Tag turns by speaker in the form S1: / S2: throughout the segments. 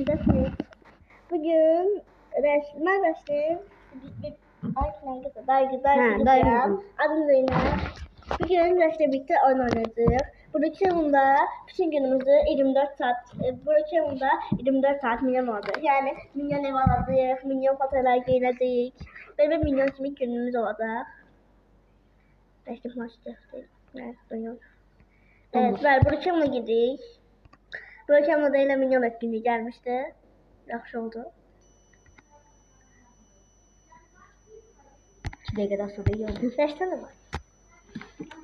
S1: Defne. Bugün resmen başlayayım. Dayı. Adım Zeynep. Bugün Reş'le birlikte oyun oynayacağız. Buradaki yılında bütün günümüzü 24 saat, buradaki yılında 24 saat milyon oldu. Yani milyon ev alacağız, milyon fotoğraflar giyineceğiz. Böyle bir milyon simit günümüz olacak. Reş'le başlayacağız. Evet, ben buradaki yılına gidiyoruz. Buradaki yılında yine milyon etkinliği gelmişti. Yaxşı oldu.
S2: 2 dakikadan sonra gördüm.
S1: Reş'te ne var?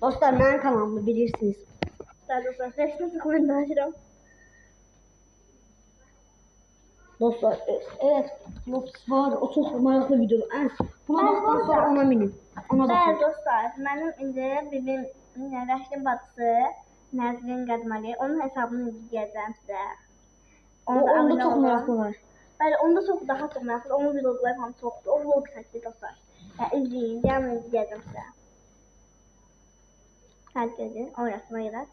S2: Dostlar benim kanalımı bilirsiniz.
S1: Ben dostlar Reş'te sıkılın açırım.
S2: Dostlar evet Lopes var. O çok meraklı video. Buna baktıktan sonra ona minin. Ona
S1: Evet
S2: bakın.
S1: dostlar benim indi bibim Reş'in batısı Nəzrin Qədməli. Onun hesabını izleyeceğim size.
S2: Onda çok meraklı var.
S1: Bəli, onda çok daha çok meraklı. Onun vlogları falan çoktu. O vlog çəkdi dostlar. Yani izleyin. Devamlı izleyeceğim size. Hadi edin. Oynatma girer.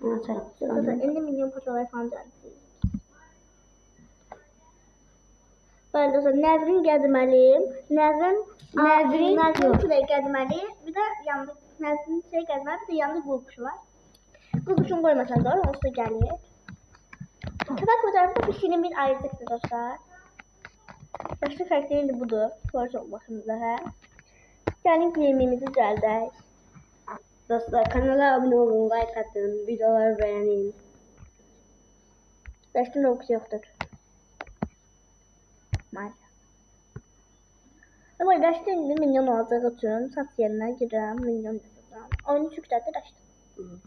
S1: Dostlar 50 milyon fotoğraf falan gəldi. Bəli dostlar Nəzrin Qədməli. Nəzrin Qədməli. Bir de yanında Nəzrin Qədməli. Bir de yanında Qulquşu var. Qulquşunu koymasan doğru. O da gəlir. Köpek fotoğrafı da bir şeyin bir ayrıcaktır dostlar. Başka karakterin de budur. Soru çok bakımda he. Gelin yemeğimizi düzeldik.
S2: Dostlar kanala abone olun, like atın, videoları beğenin.
S1: Başka logosu yoktur. Maalesef. Ama başta indi milyon olacak için sat yerine gireceğim. Milyon yapacağım. Oyunu çüklerdi açtım.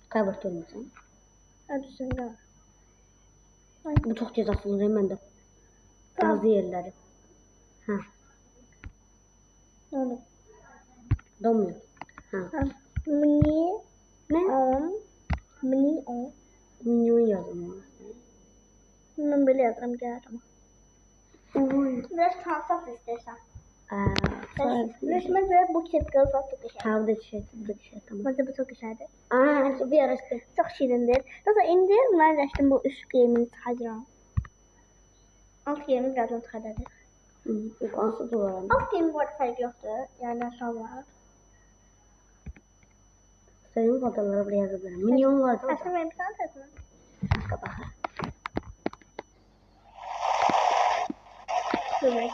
S2: Kaybet görmüşsün.
S1: Hadi şimdi.
S2: Bu çok cezasız hemen de. Bazı yerleri. Ha.
S1: Ne oldu?
S2: Domuyor. Ha.
S1: Mini.
S2: Ne?
S1: Mini on.
S2: Minyon yazım.
S1: Ben böyle yazarım gel ama. Biraz translate istersen. Resmen de bu kitapı çok güzel.
S2: Tavda şey tamam.
S1: Bence bu çok güzeldi.
S2: Bir araştı.
S1: Çok şirindir. Nasıl indi ben açtım bu üst game'ini tıkacağım. Alt game'ini birazdan tıkacadır.
S2: Yok ansız olarak.
S1: Alt game bu arada fark yoktu. Yani aşağı var.
S2: Senin fotoğrafları buraya yazabilirim. Milyon var da.
S1: Aslında benim sana tarafım.
S2: Kapağı.
S1: Dur bakayım.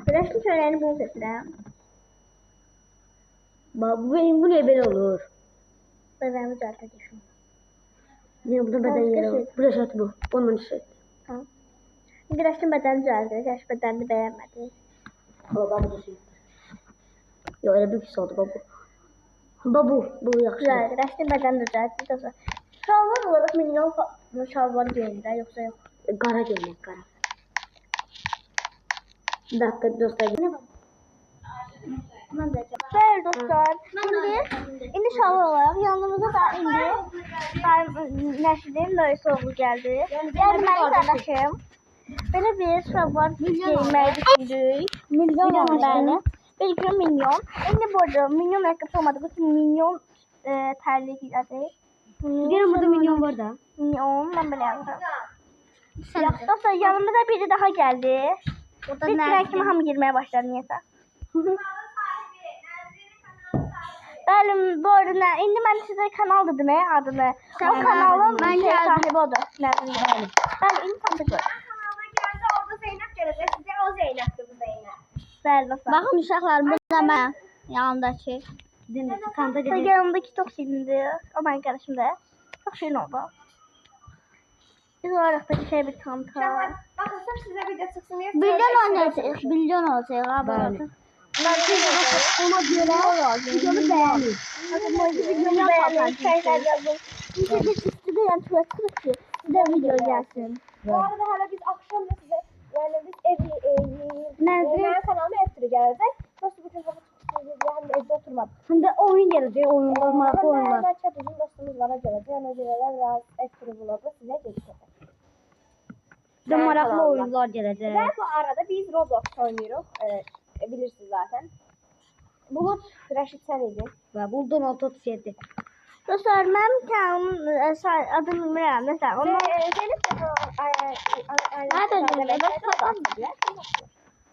S1: Biraz şöyle bunu seçeceğim.
S2: Bu benim bu ne böyle olur?
S1: Ben düzelteceğim.
S2: Ne bu da beden yeri var. Bu da şart bu. Onun şey.
S1: Tamam. Biraz beden düzeldi. Yaş bedenini beğenmedi.
S2: Baba bu da şey. Yok öyle bir pis oldu babu. Bu yaxşı.
S1: Güzel. Biraz beden düzeldi. Şalvar olarak milyon şalvar giyinde yoksa yok.
S2: Qara gelmek qara. Bir dakika dostlar.
S1: Değerli dostlar, indi şalvar olarak yanımıza da Nəşidin dayısı oğlu geldi. Yani benim kardeşim. Böyle bir şalvar giymeyi düşündük. Milyon bəli. Bir gün milyon. İndi bu arada milyon ayakkabı olmadığı için milyon terlik giyəcək.
S2: Gelin burada milyon var da.
S1: Milyon, ben böyle yazdım. Dostlar yanımıza biri daha geldi. Bir sıra kimi hamı girmeye başladı niyeyse. Bəli, bu arada indi mən sizə kanal dedim adını. O kanalın sahibi odur. Bəli, indi tanıdık.
S3: Kanala geldi orada Zeynep gelecek. Size o Zeynep'ti bu Zeynep.
S1: Bəli, dostlar.
S2: Bakın uşaqlar burada mən yanındakı.
S1: Yanımdaki çok şirindi. O benim kardeşim de. Çok şirin oldu. Biz olarak da şey bir tanıtalım.
S3: Bakın sırf size video çıksın diye.
S2: Milyon olacak abi.
S1: Ona göre videomu beğenin. Videomu beğenin. Şeyler yazın. Bize üstüde yani tuvalet kırıkçı. Size video gelsin.
S3: Bu arada hala biz akşam da size yani biz Zeynep kanalına hepsini gelecek. Nasıl bütün vakit çıksın diye hem de evde oturmadık.
S2: Hem de oyun gelecek. Oyunlar, marka oyunlar.
S3: Ama çok uzun dostumuz bana gelecek. Yani öceler biraz ekstra vlogu size gelecek.
S2: Bir de maraqlı oyunlar gelecek.
S3: Ve bu arada biz Roblox oynuyoruz. Evet, bilirsiniz zaten. Bulut, Reşit sen idin.
S2: Ve buldum 37.
S1: Dostlar ben kanalımın adını bilmiyorum. Mesela onu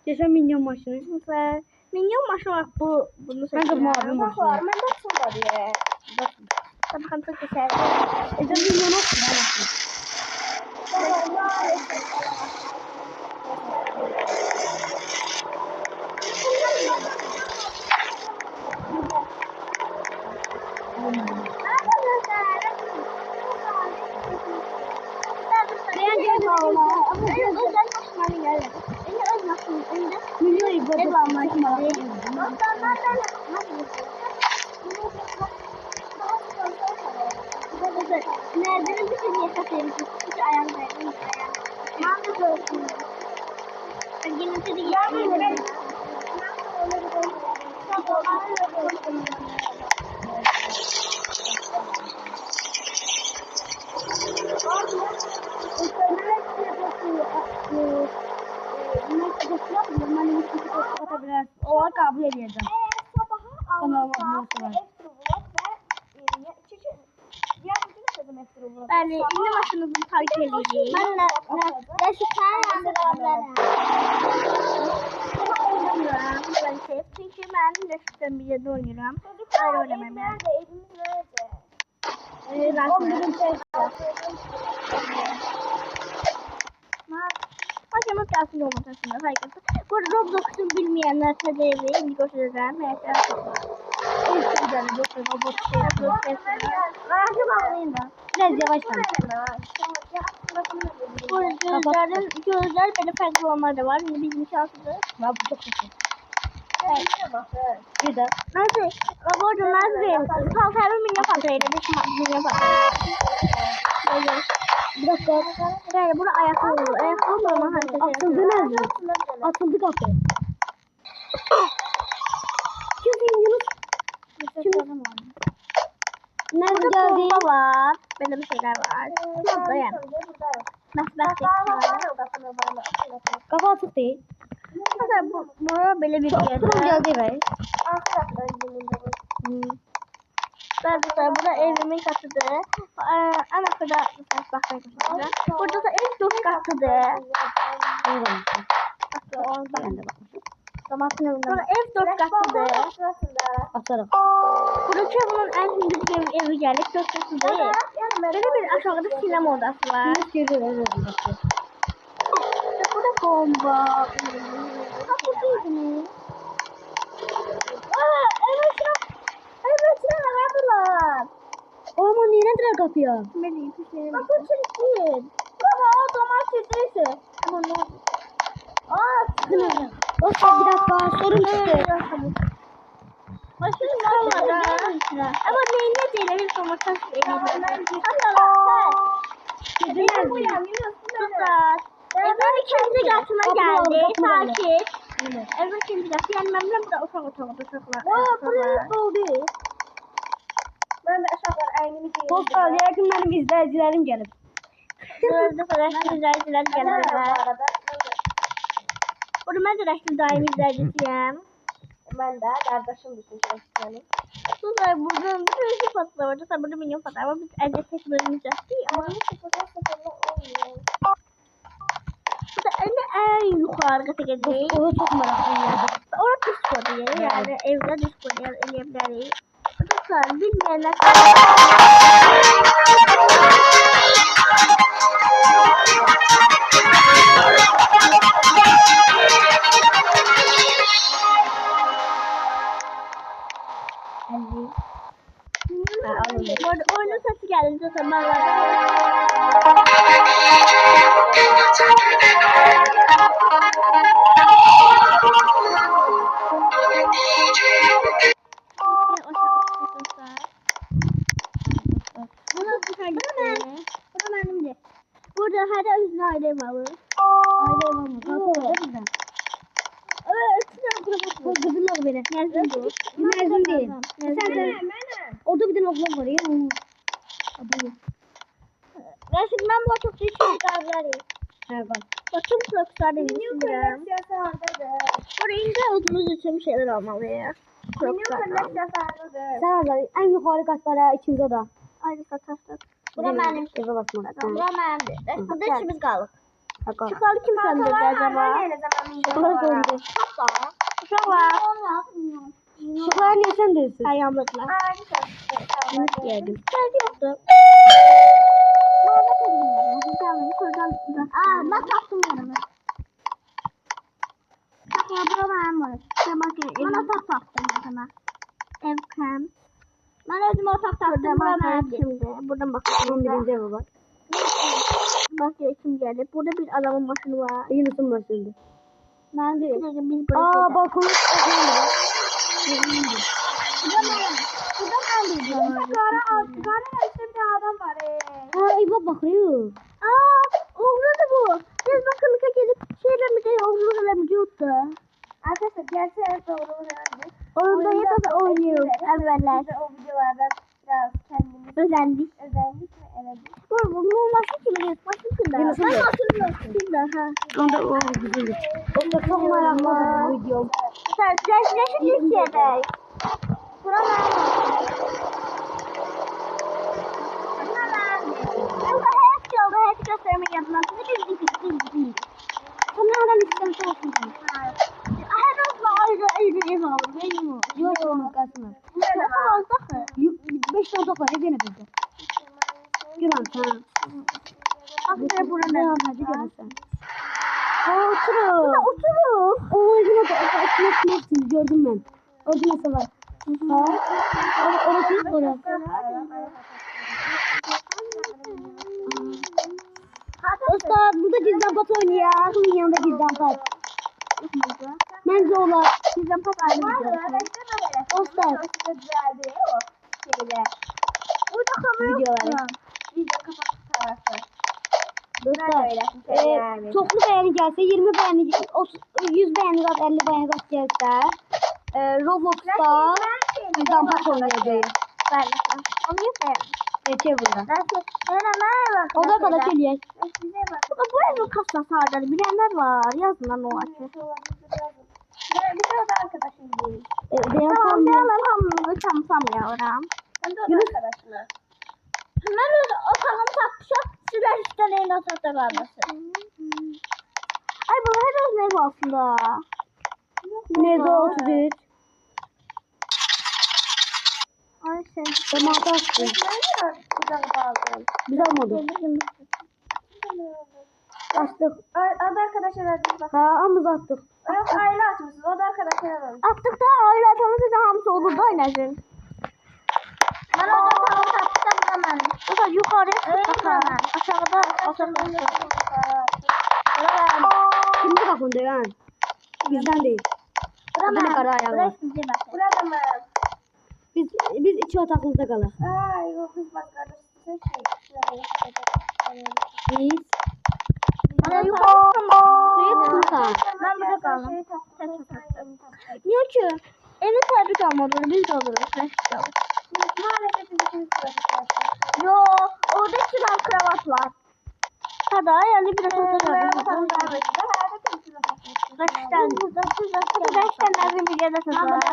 S2: Geçen minyon maşını.
S1: mesela minyon maşın var bunu
S2: Ben de
S1: seçiyorum.
S2: mavi maşını.
S3: Var, ben baksın var ya.
S1: Bakın çok güzel.
S2: Ece minyonu okudum.
S1: Nereden bir şey yaşatayım? Hiç ayağımdayım. Mağdur görsün. Yine de geçiyorum.
S2: O kabul edeceğim. Kanalıma abone olun.
S1: Ben de yine maşınızı takip edeceğim. Ben de çünkü ben Leşik'ten bir yerde oynuyorum. Ayrı oynamam yani. Başımız kalsın olmasında saygısı. Bu Roblox'un bilmeyenler tadevi ilgi göstereceğim. İlk güzel Roblox
S2: Biraz yavaştan.
S1: Bu gözler böyle farklı olanlar da var. Yine bizim şansımız.
S2: Ya bu çok kötü. Bir de.
S1: Nasıl? Bu arada nasıl? Kalkarım minyon patrayla. Minyon patrayla.
S2: Bir dakika.
S1: Böyle burada ayakkabı olur. Ayakkabı normal hareket ediyor.
S2: Atıldı nerede? Atıldı kapı. Kimsin Yunus? Nerede
S1: Burada
S2: geldi?
S1: bomba var. Böyle bir şeyler var. Burada yani.
S2: Kafa atık değil.
S1: Mesela bu böyle bir yer.
S2: Kırım geldi be.
S1: Ben de burada evimin katıdır. Ana kadar bakmayın. Burada da ev 4 katıdır.
S2: Ben de bakmışım.
S1: Sonra ev 4 katıdır.
S2: Atarım.
S1: Buradaki bunun en hündür evi geldik. 4 katıdır. Böyle bir aşağıda sinema odası var.
S2: Yunus geliyor. Evet.
S1: Burada bomba. Evet, ne verdiler?
S2: Aman niye indiler kapıya?
S1: Bakın çirkin. Baba otomatik neyse. Aman ne?
S2: Dostlar bir dakika sorun çıktı.
S1: Başını kalmadı. Ama neyine değil? Bir komutan Evren ikinci katına geldi. Sakin. Evren ikinci katı. Yani ben burada ufak ufaklar.
S2: Buraya doldu.
S3: Ben de aşağılar aynı bir
S2: Dostlar yakın benim izleyicilerim gelip.
S1: Burada falan izleyiciler gelirler. Burada ben de resim daim izleyiciyim.
S3: Ben de kardeşim bütün çalışkanım.
S1: Sonra burada bir sürü patlar var. Sonra burada minyon patlar var. Biz elde tek bölümümüz değil ama
S3: Olmuyor.
S1: burada en yukarı kata geleceğiz.
S2: O da çok meraklıyım.
S1: Orada Discord yeri yani evde Discord yer eleyebiliriz. Dostlar bilmeyenler Bu arada oyunun sesi geldi zaten ben Burada her özün aile var.
S2: Aile var mı? Kalk orada mı?
S1: Evet, üstüne
S2: Kızılır beni.
S1: Yazın bu.
S2: Yazın değil.
S1: Yazın.
S2: Orada bir tane ablam var ya. Adı yok.
S1: Ben şimdi ben bu çok düşük davranıyorum.
S2: He bak.
S1: Bakın profesör demişim. Buraya ince olduğumuz için bir şeyler olmalı ya. Çok
S3: Benim
S1: güzel.
S3: kırlak yaparlıdır.
S2: Sen orada en yukarı katlara içinde da.
S1: Ayrı satarsak.
S2: Bura benim. Eve basmak.
S1: Bura benimdir. Burada işimiz kalır.
S2: Bakalım.
S1: Şıkları kim söndürdü acaba?
S2: Şıklar söndü.
S1: Şık var.
S2: Şıklar niye sen diyorsun?
S1: Her yandakiler.
S2: Nasıl yedim?
S1: Belki yoktu. Muhabbet edin. Şuradan. Ben taktım yanıma. Takma bura benim var. Bana tak taktım sana. Ev krem. Ben özüm ortak taktım. Bura benim şimdi. Buradan bakalım.
S2: 11. eve bak.
S1: Bak ya kim geldi. Burada bir adamın başını var.
S2: Yunus'un başında.
S1: Ben de biz böyle
S2: Aa bak onu
S3: Sigara işte bir adam var.
S2: Ha İbo bakıyor.
S1: Oğlu da bu. Biz bakırlıka gelip şeylerimizi oğlularımızı yuttu.
S3: Arkadaşlar gerçekten doğru önemli.
S1: Oyunda ya da oynuyor. Evveller.
S3: Biz de o videolardan biraz kendimiz
S1: Özendik.
S3: özendik ve eledik.
S1: Bu maçı kim? Maçı kimde?
S2: Yunus'un
S1: Ben
S2: da.
S1: hatırlıyorum. Kimde? Ha.
S2: Onda o güzel. Onda çok meraklı bu videom.
S1: Sen Türkiye'de. Buralar var. Hep yolda hep göstermek yapılan. Değil.
S2: Kameradan istersen olsun.
S1: Her hafta ayrı ev alır. Benim o.
S2: Yok onun kasını.
S1: Nasıl oldu ki?
S2: 5 tane top var. Gene bizde. Güven sen.
S1: Aslında burada.
S2: Ne hadi gel sen. Aa oturun.
S1: Burada oturur.
S2: Oo yine de açmışsınız gördüm ben. Orada nasıl var? Ha? Orası. Usta burada gizlen pat oynuyor. Bunun yanında gizlen pat. Bence olar.
S1: Bizden pas ayrı bir şey.
S2: Usta.
S1: Burada kamera
S2: Videoları.
S3: Video kapak tarafı.
S2: Dostlar.
S3: Yani.
S2: Çoklu beğeni gelse 20 beğeni 100 beğeni kat 50 beğeni kat gelse Roblox'ta gizlen pat oynayacağız.
S1: Ben onu yapayım.
S2: Geçiyor burada.
S1: Ben
S2: O da kadar söyleyecek.
S1: Bu evin kasası harcadı. Bilenler var. Yazın lan o açı.
S3: Bir de o da arkadaşım değil.
S2: Beyan
S1: Tamam
S2: sanmıyor.
S1: ben hamurunu çamsamıyorum.
S3: Ben de o da arkadaşım.
S1: Ben öyle o kanımı takmışım. Sizler işte neyin o tahta kalmasın. Ay bu her öz ne aslında.
S2: Nezo 33.
S1: Ay sen.
S2: Tamam taktı.
S3: Kucağına bağlı.
S2: Biz almadık. Açtık.
S3: O da arkadaşa verdim bak.
S2: Ha amız attık.
S3: Yok aile açmışsın. O da arkadaşa verdim.
S1: Attık da öyle atamızı da hamsi olur da oynasın. Ben orada tavuk atacağım hemen. Mesela yukarıya çıkacağım. Aşağıda
S2: Şimdi bak bunda yani. Bizden değil. Adını kara ayarlar.
S3: Burada mı?
S2: Biz içi otakımızda kalır.
S3: Ay yok biz bak kardeşim.
S2: Biz.
S1: Bana yukarı
S2: Furkan.
S1: Ben burada kaldım. Niye ki? Evi sahibi kalmadı. Biz de oluruz.
S3: Maalesef biz ikimiz
S1: Yo, orada çınar kravat var. Hadi yani bir de fotoğraf. Gerçekten lazım bir yerde fotoğraf.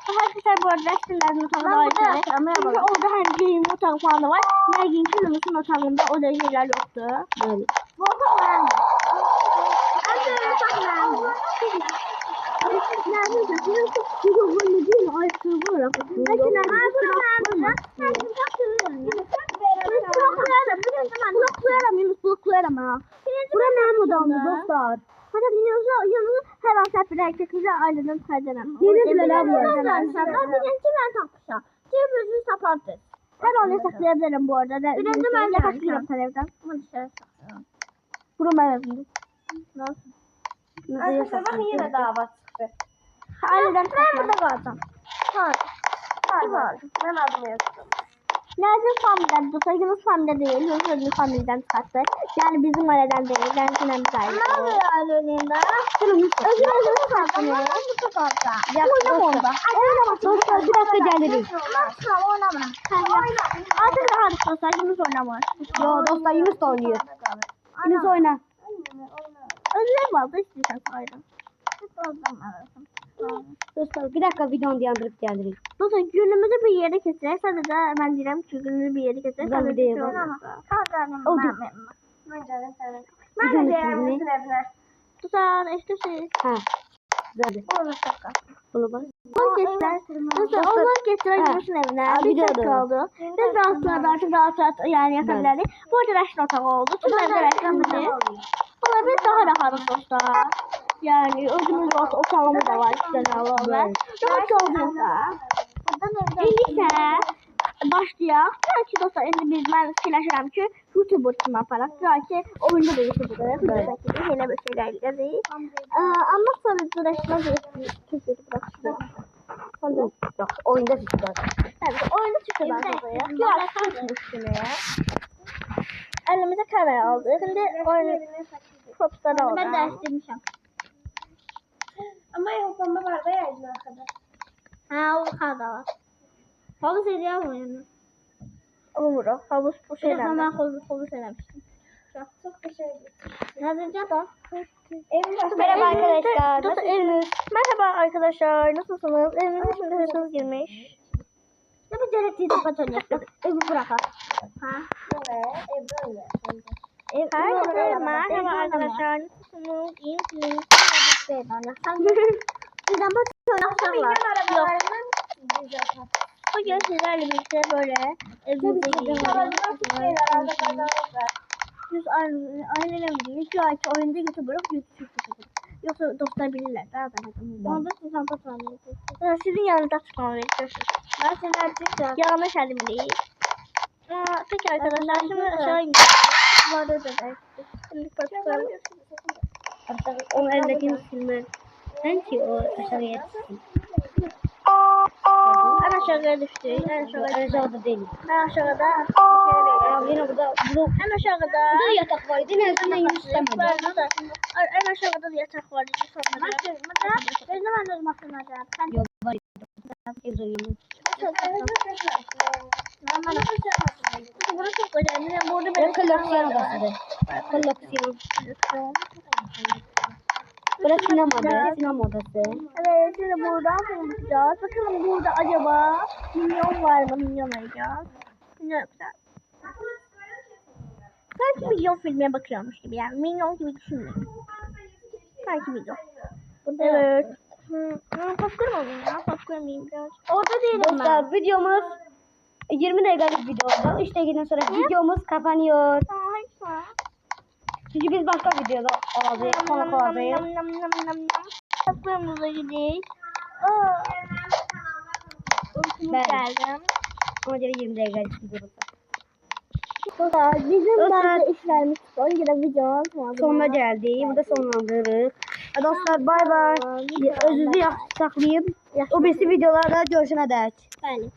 S1: Arkadaşlar bu arada gerçekten lazım fotoğraf. Çünkü orada hem giyim otağı falan da var. Nergin kızımızın otağında o da yerler yoktu.
S2: Böyle.
S1: Bu otak önemli. Ben de otak önemli.
S2: Bura benim odamdı dostlar.
S1: Hadi dinliyorsa her an hep bir erkek kızı aileden saydıran.
S2: Yine de öyle var.
S1: Birinci ben takmışım. Cebüzü sapardı. Her an yasaklayabilirim bu arada. Birinci ben yasaklıyorum televizyon. Bura ben evimde. Nasıl?
S3: Arkadaşlar bakın yine dava çıktı.
S1: Aileden ben burada kalacağım.
S3: Var. Ben adımı yazdım.
S1: Lazım familden de sayılır familde değil. Hızlı familden çıkarttı. Yani bizim aileden değil. Yani yine biz aile. Ne oluyor aileliğinde? Özür çıkarttı. Mutlu kaldı. Oynama onda.
S2: Dostlar bir dakika gelirim.
S1: Tamam oynama. Artık rahat dostlar. Yunus oynamaz.
S2: Yo dostlar Yunus da oynuyor. Yunus oyna.
S1: Özür vardı istiyorsan saydım.
S2: Dostlar bir dakika videonu dayandırıp gelirik.
S1: Dostlar günümüzü bir yere keserek sadece ben diyeceğim ki günümüzü bir yere keserek
S2: Buradan
S1: sadece
S2: videoya
S1: şey
S2: bak.
S1: olmazsa.
S2: O da.
S3: Ben de diğerimizin evine.
S1: Dostlar işte şey.
S2: Ha. Güzel.
S3: Olur şaka.
S2: Bunu bak.
S1: Orkestler. Dostlar o orkestler
S2: Ha.
S1: girmişsin evine.
S2: Aa,
S1: Bir
S2: biliyorum.
S1: tek kaldı. Biz rahatlığa artık rahat yani yakabilirdik. Bu arada reşin otağı oldu. Tüm evde reşin bizi. Olabilir daha rahatız dostlar. Yani özümüz otağımız da var. İşte ne var. Rahat olduğunda. İndi ise başlayaq. Belki dostlar indi biz mən fikirləşirəm ki, YouTuber kimi aparaq. Belki oyunda da YouTuber'ıq. Elə bir şeylər edəcəyik. Amma sonra duruşma kesin bırakışdı.
S2: Yok oyunda çıkacak.
S1: Evet, oyunda çıkacağız. Yok, çıkmıştı. Elimize kamera aldık. Şimdi oyun propsları aldık. Ben değiştirmişim.
S3: Ama yapmamda var da yaydın arkada.
S1: Ha, o kadar var. Havuz ediyor mu yani? Umuru. Havuz bu şeyler. Ben havuz eləmişdim.
S3: Çok bir şey değil.
S1: Yazınca da.
S3: Merhaba arkadaşlar.
S1: Dostlar, evimiz. Merhaba arkadaşlar. Nasılsınız? Evimize şimdi hırsız girmiş. Ne bu gerektiği kaçan yaptık. Evi bırakalım. Ha? Herkese merhaba arkadaşlar. Nasılsınız? İyi misiniz? Bizden bakıyorlar. Yok. Bugün sizlerle birlikte böyle evimize gidiyoruz. Biz aileyle birlikte şu anki oyunda YouTuber'ı yoksa dostlar bilirler. Daha da onda sizden patronuyuz. Sizin yanınızda çıkmalıyız. Ben sizden çıkacağım. Yanlış elimdeyiz. Peki arkadaşlar şimdi aşağı iniyoruz. Burada da şimdi patron.
S2: Onun elindeki filmi. Sanki o aşağıya çıksın.
S1: En aşağıya düştü. En
S2: Aşağıda değil.
S1: En aşağıda.
S2: Yine burada
S1: En aşağıda.
S2: burada yatak var. Yine azından yine istemedi.
S1: En aşağıda da yatak var. Ne zaman da bakılacak?
S2: Yok var. Ev zoruyum.
S1: Burası çok önemli. Burada
S2: Burası koleksiyon odasıdır. Koleksiyon. Burası sinema odası.
S1: Evet, şimdi buradan film bakacağız. Bakalım burada acaba milyon var mı? Milyon arayacağız. Milyon yapacağız. Sanki milyon filme bakıyormuş gibi yani. Milyon gibi düşünmeyin. Sanki milyon. Evet. Popcorn alayım ya. Popcorn yiyeyim biraz. Orada değilim ben.
S2: Dostlar videomuz 20 dakikalık video oldu. 3 dakikadan sonra videomuz kapanıyor.
S1: Hayır.
S2: Çünkü biz başka videoda olacağız. Konuk olacağız.
S1: Popcorn'umuza gidelim.
S2: Ben-
S1: Geldim.
S2: Ona göre 20 dakikalık video oldu.
S1: Bizim
S2: Dostlar-
S1: bazı işlerimiz son yine videonun
S2: Sonuna geldi. Burada sonlandırırız. Dostlar bay bay. Özünüzü yaxşı saxlayın. O birisi videolarda görüşene dək.
S1: Bəli.